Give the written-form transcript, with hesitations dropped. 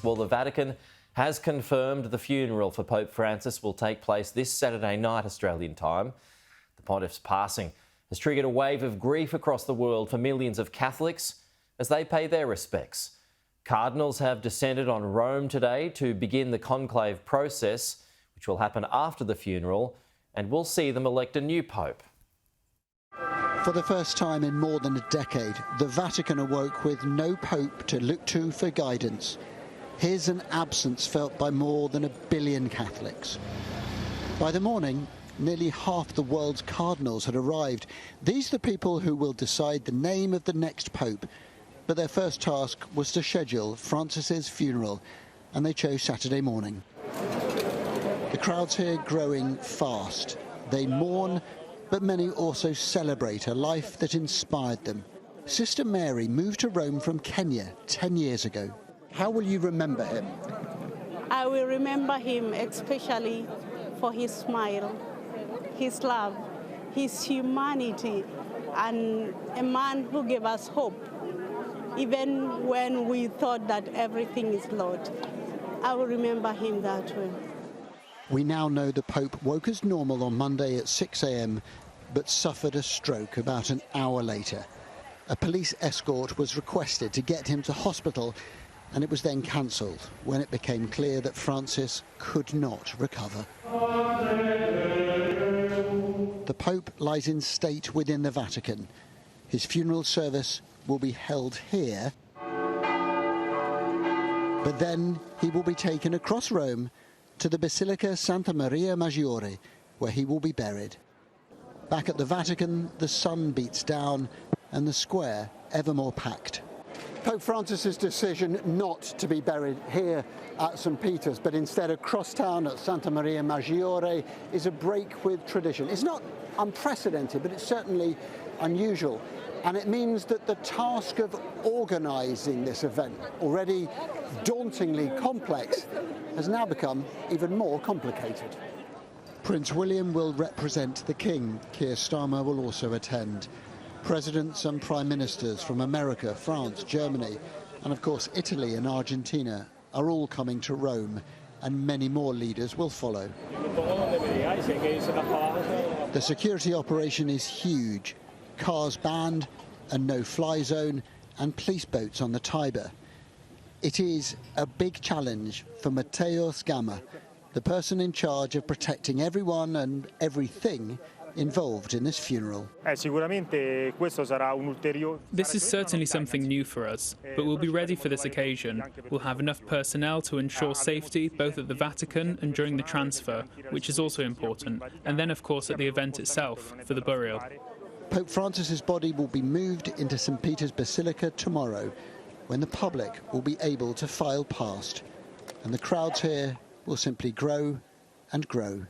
Well, the Vatican has confirmed the funeral for Pope Francis will take place this Saturday night, Australian time. The Pontiff's passing has triggered a wave of grief across the world for millions of Catholics as they pay their respects. Cardinals have descended on Rome today to begin the conclave process, which will happen after the funeral, and will see them elect a new pope. For the first time in more than a decade, the Vatican awoke with no pope to look to for guidance. Here's an absence felt by more than 1 billion Catholics. By the morning, nearly half the world's cardinals had arrived. These are the people who will decide the name of the next pope. But their first task was to schedule Francis's funeral, and they chose Saturday morning. The crowds here growing fast. They mourn, but many also celebrate a life that inspired them. Sister Mary moved to Rome from Kenya 10 years ago. How will you remember him? I will remember him especially for his smile, his love, his humanity, and a man who gave us hope, even when we thought that everything is lost. I will remember him that way. We now know the Pope woke as normal on Monday at 6 a.m, but suffered a stroke about an hour later. A police escort was requested to get him to hospital, and it was then cancelled when it became clear that Francis could not recover. The Pope lies in state within the Vatican. His funeral service will be held here, but then he will be taken across Rome to the Basilica Santa Maria Maggiore, where he will be buried. Back at the Vatican, the sun beats down and the square ever more packed. Pope Francis's decision not to be buried here at St. Peter's, but instead across town at Santa Maria Maggiore, is a break with tradition. It's not unprecedented, but it's certainly unusual. And it means that the task of organising this event, already dauntingly complex, has now become even more complicated. Prince William will represent the King. Keir Starmer will also attend. Presidents and prime ministers from America, France, Germany, and of course Italy and Argentina are all coming to Rome, and many more leaders will follow. The security operation is huge. Cars banned, a no-fly zone, and police boats on the Tiber. It is a big challenge for Matteo Scamma, the person in charge of protecting everyone and everything involved in this funeral. This is certainly something new for us, but we'll be ready for this occasion. We'll have enough personnel to ensure safety both at the Vatican and during the transfer, which is also important, and then of course at the event itself, for the burial. Pope Francis's body will be moved into St. Peter's Basilica tomorrow, when the public will be able to file past, and the crowds here will simply grow and grow.